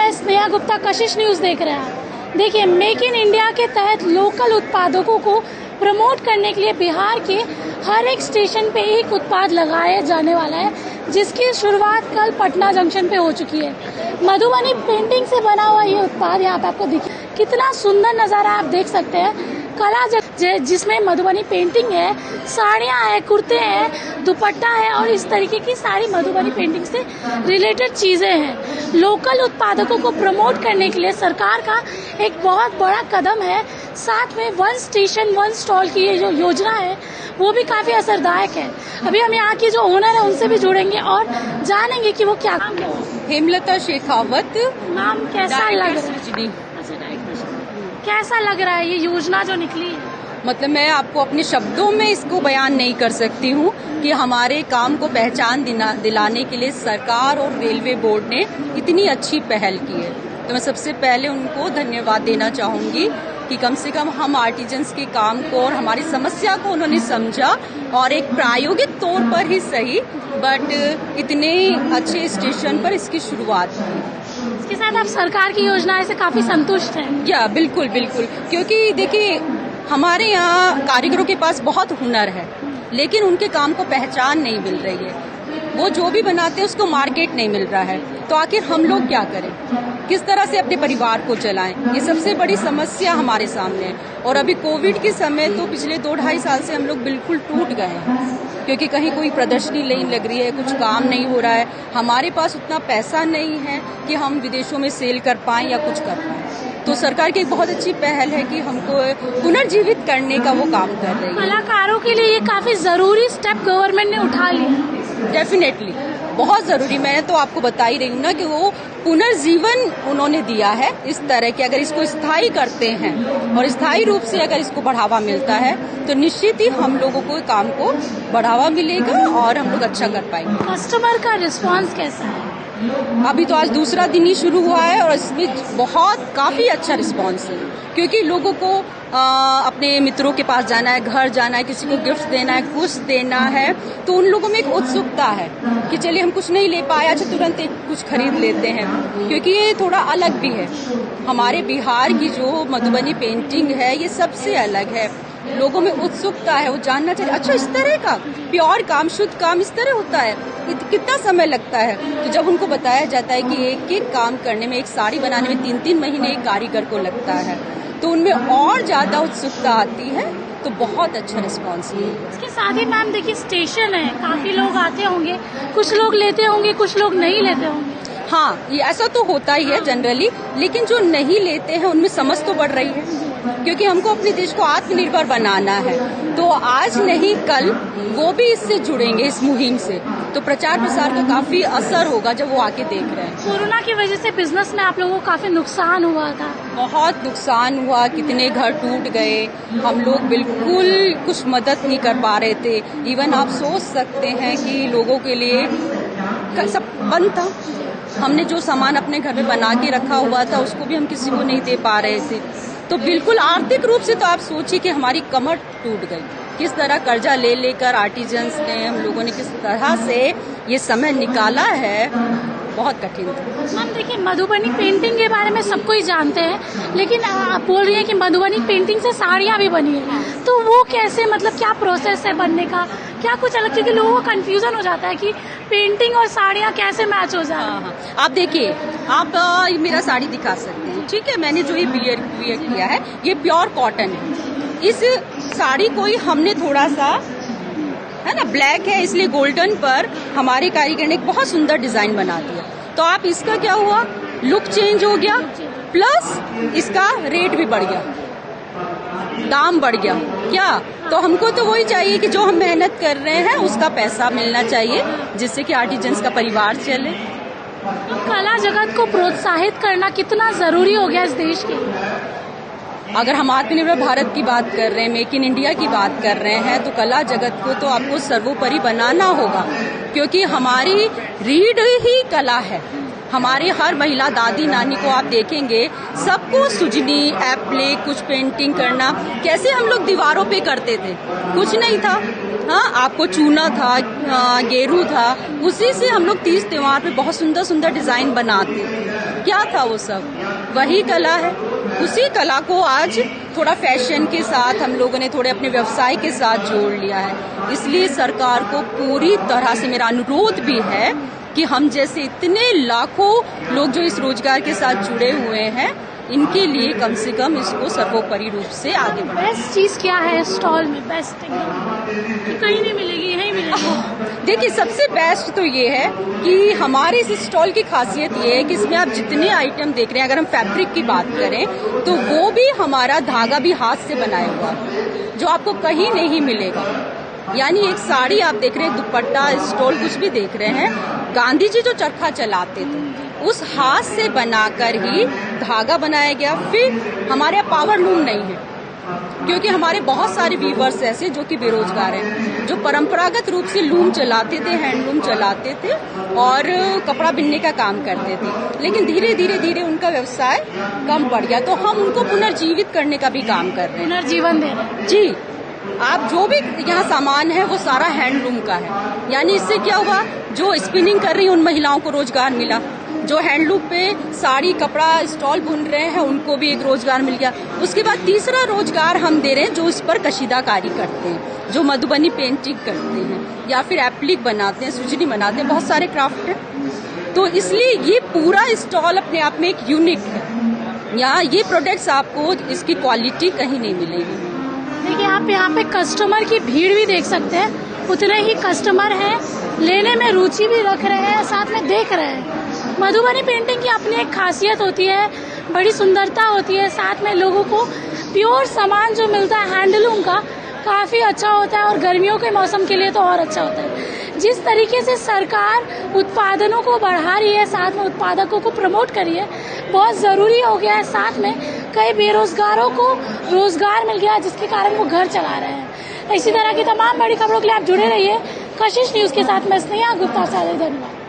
मैं स्नेहा गुप्ता, कशिश न्यूज़ देख रहे हैं। देखिए, मेक इन इंडिया के तहत लोकल उत्पादकों को प्रमोट करने के लिए बिहार के हर एक स्टेशन पे एक उत्पाद लगाया जाने वाला है, जिसकी शुरुआत कल पटना जंक्शन पे हो चुकी है। मधुबनी पेंटिंग से बना हुआ ये उत्पाद यहाँ पे आपको दिखे, कितना सुंदर नज़ारा आप देख सकते हैं। कला जिसमें मधुबनी पेंटिंग है, साड़ियाँ हैं, कुर्ते हैं, दुपट्टा है और इस तरीके की सारी मधुबनी पेंटिंग से रिलेटेड चीज़ें हैं। लोकल उत्पादकों को प्रमोट करने के लिए सरकार का एक बहुत बड़ा कदम है। साथ में वन स्टेशन वन स्टॉल की ये जो योजना है वो भी काफ़ी असरदायक है। अभी हम यहाँ की जो ओनर है उनसे भी जुड़ेंगे और जानेंगे कि वो क्या। हेमलता शेखावत। नाम कैसा लग रहा है? कैसा लग रहा है ये योजना जो निकली है? मतलब मैं आपको अपने शब्दों में इसको बयान नहीं कर सकती हूँ कि हमारे काम को पहचान दिलाने के लिए सरकार और रेलवे बोर्ड ने इतनी अच्छी पहल की है। तो मैं सबसे पहले उनको धन्यवाद देना चाहूँगी कि कम से कम हम आर्टिजन्स के काम को और हमारी समस्या को उन्होंने समझा और एक प्रायोगिक तौर पर ही सही बट इतने अच्छे स्टेशन पर इसकी शुरुआत की। इसके साथ आप सरकार की योजना से काफी संतुष्ट हैं? या बिल्कुल बिल्कुल, क्योंकि देखिए हमारे यहाँ कारीगरों के पास बहुत हुनर है लेकिन उनके काम को पहचान नहीं मिल रही है। वो जो भी बनाते हैं उसको मार्केट नहीं मिल रहा है, तो आखिर हम लोग क्या करें, किस तरह से अपने परिवार को चलाएं, ये सबसे बड़ी समस्या हमारे सामने है। और अभी कोविड के समय तो पिछले 2-2.5 साल से हम लोग बिल्कुल टूट गए हैं, क्योंकि कहीं कोई प्रदर्शनी नहीं लग रही है, कुछ काम नहीं हो रहा है, हमारे पास उतना पैसा नहीं है कि हम विदेशों में सेल कर पाएं या कुछ कर पाएं। तो सरकार की एक बहुत अच्छी पहल है कि हमको पुनर्जीवित करने का वो काम कर रही है। कलाकारों के लिए ये काफी जरूरी स्टेप गवर्नमेंट ने उठा लिया। डेफिनेटली बहुत जरूरी। मैं तो आपको बता ही रही हूँ ना कि वो पुनर्जीवन उन्होंने दिया है इस तरह कि अगर इसको स्थायी करते हैं और स्थायी रूप से अगर इसको बढ़ावा मिलता है तो निश्चित ही हम लोगों को काम को बढ़ावा मिलेगा और हम लोग अच्छा कर पाएंगे। कस्टमर का रिस्पांस कैसा है? अभी तो आज दूसरा दिन ही शुरू हुआ है और इसमें काफी अच्छा रिस्पांस है, क्योंकि लोगों को अपने मित्रों के पास जाना है, घर जाना है, किसी को गिफ्ट देना है, कुछ देना है, तो उन लोगों में एक उत्सुकता है कि चलिए हम कुछ नहीं ले पाए, अच्छा तुरंत कुछ खरीद लेते हैं, क्योंकि ये थोड़ा अलग भी है। हमारे बिहार की जो मधुबनी पेंटिंग है ये सबसे अलग है। लोगों में उत्सुकता है, वो जानना चाहिए अच्छा इस तरह का प्योर काम, शुद्ध काम इस तरह होता है, कितना समय लगता है। तो जब उनको बताया जाता है कि एक एक काम करने में, एक साड़ी बनाने में 3-3 महीने एक कारीगर को लगता है, तो उनमें और ज्यादा उत्सुकता आती है। तो बहुत अच्छा रिस्पॉन्स है। इसके साथ ही मैम देखिए स्टेशन है, काफी लोग आते होंगे, कुछ लोग लेते होंगे, कुछ लोग नहीं लेते होंगे। हाँ, ये ऐसा तो होता ही है जनरली, लेकिन जो नहीं लेते हैं उनमें समझ तो बढ़ रही है, क्योंकि हमको अपने देश को आत्मनिर्भर बनाना है। तो आज नहीं कल वो भी इससे जुड़ेंगे, इस मुहिम से। तो प्रचार प्रसार का काफी असर होगा जब वो आके देख रहे हैं। कोरोना की वजह से बिजनेस में आप लोगों को काफी नुकसान हुआ था? बहुत नुकसान हुआ, कितने घर टूट गए, हम लोग बिल्कुल कुछ मदद नहीं कर पा रहे थे। इवन आप सोच सकते हैं कि लोगों के लिए सब बंद था, हमने जो सामान अपने घर में बना के रखा हुआ था उसको भी हम किसी को नहीं दे पा रहे थे। तो बिल्कुल आर्थिक रूप से तो आप सोचिए कि हमारी कमर टूट गई। किस तरह कर्जा ले लेकर आर्टिजन्स ने, हम लोगों ने किस तरह से ये समय निकाला है, बहुत कठिन था। मैम देखिए, मधुबनी पेंटिंग के बारे में सबको ही जानते हैं, लेकिन आप बोल रही हैं कि मधुबनी पेंटिंग से साड़ियाँ भी बनी है, तो वो कैसे, मतलब क्या प्रोसेस है बनने का, क्या कुछ अलग? क्योंकि लोगों को कंफ्यूजन हो जाता है कि पेंटिंग और साड़ियाँ कैसे मैच हो जाए। हाँ, आप देखिए, आप मेरा साड़ी दिखा सकते हैं, ठीक है। मैंने जो ये वियर किया है ये प्योर कॉटन है। इस साड़ी को ही हमने थोड़ा सा, है ना, ब्लैक है इसलिए गोल्डन पर हमारे कारीगर ने एक बहुत सुंदर डिजाइन बना दिया। तो आप इसका क्या हुआ, लुक चेंज हो गया, प्लस इसका रेट भी बढ़ गया, दाम बढ़ गया। क्या, तो हमको तो वही चाहिए कि जो हम मेहनत कर रहे हैं उसका पैसा मिलना चाहिए, जिससे कि आर्टिजन्स का परिवार चले। कला जगत को प्रोत्साहित करना कितना जरूरी हो गया इस देश के? अगर हम आत्मनिर्भर भारत की बात कर रहे हैं, मेक इन इंडिया की बात कर रहे हैं, तो कला जगत को तो आपको सर्वोपरि बनाना होगा, क्योंकि हमारी रीढ़ ही कला है। हमारे हर महिला दादी नानी को आप देखेंगे, सबको सुजनी, एप्लिक, कुछ पेंटिंग करना, कैसे हम लोग दीवारों पे करते थे, कुछ नहीं था। हाँ, आपको चूना था, गेरू था, उसी से हम लोग तीज त्योहार पे बहुत सुंदर सुंदर डिजाइन बनाते थे। क्या था वो सब? वही कला है। उसी कला को आज थोड़ा फैशन के साथ हम लोगों ने थोड़े अपने व्यवसाय के साथ जोड़ लिया है। इसलिए सरकार को पूरी तरह से मेरा अनुरोध भी है कि हम जैसे इतने लाखों लोग जो इस रोजगार के साथ जुड़े हुए हैं, इनके लिए कम से कम इसको सर्वोपरि रूप से आगे बढ़ाएं। बेस्ट चीज क्या है स्टॉल में? बेस्ट एकदम कहीं नहीं मिलेगी, यहीं मिलेगी। देखिए, सबसे बेस्ट तो ये है कि हमारे इस स्टॉल की खासियत ये है कि इसमें आप जितने आइटम देख रहे हैं, अगर हम फैब्रिक की बात करें तो वो भी हमारा धागा भी हाथ से बनाया हुआ है, जो आपको कहीं नहीं मिलेगा। यानी एक साड़ी आप देख रहे हैं, दुपट्टा, स्टॉल कुछ भी देख रहे हैं, गांधी जी जो चरखा चलाते थे उस हाथ से बनाकर ही धागा बनाया गया। फिर हमारे यहाँ पावर लूम नहीं है, क्योंकि हमारे बहुत सारे वीवर्स ऐसे जो कि बेरोजगार हैं, जो परंपरागत रूप से लूम चलाते थे, हैंडलूम चलाते थे और कपड़ा बिनने का काम करते थे, लेकिन धीरे धीरे उनका व्यवसाय कम बढ़ गया, तो हम उनको पुनर्जीवित करने का भी काम कर रहे हैं, पुनर्जीवन दे रहे हैं। जी। आप जो भी यहाँ सामान है वो सारा हैंडलूम का है। यानी इससे क्या हुआ, जो स्पिनिंग कर रही उन महिलाओं को रोजगार मिला, जो हैंडलूम पे साड़ी, कपड़ा, स्टॉल बुन रहे हैं उनको भी एक रोजगार मिल गया। उसके बाद तीसरा रोजगार हम दे रहे हैं जो इस पर कशीदाकारी करते हैं, जो मधुबनी पेंटिंग करते हैं या फिर एप्लिक बनाते हैं, सुजनी बनाते हैं, बहुत सारे क्राफ्ट है। तो इसलिए ये पूरा स्टॉल अपने आप में एक यूनिक है। यहाँ ये प्रोडक्ट्स आपको इसकी क्वालिटी कहीं नहीं मिलेगी। देखिए, आप यहाँ पे कस्टमर की भीड़ भी देख सकते हैं, उतने ही कस्टमर हैं, लेने में रुचि भी रख रहे हैं, साथ में देख रहे हैं। मधुबनी पेंटिंग की अपनी एक खासियत होती है, बड़ी सुंदरता होती है, साथ में लोगों को प्योर सामान जो मिलता है हैंडलूम का काफ़ी अच्छा होता है और गर्मियों के मौसम के लिए तो और अच्छा होता है। जिस तरीके से सरकार उत्पादनों को बढ़ा रही है, साथ में उत्पादकों को प्रमोट कर रही है, बहुत ज़रूरी हो गया है। साथ में कई बेरोजगारों को रोजगार मिल गया, जिसके कारण वो घर चला रहे हैं। इसी तरह की तमाम बड़ी खबरों के लिए आप जुड़े रहिए कशिश न्यूज़ के साथ। मैं स्नेहा गुप्ता, धन्यवाद।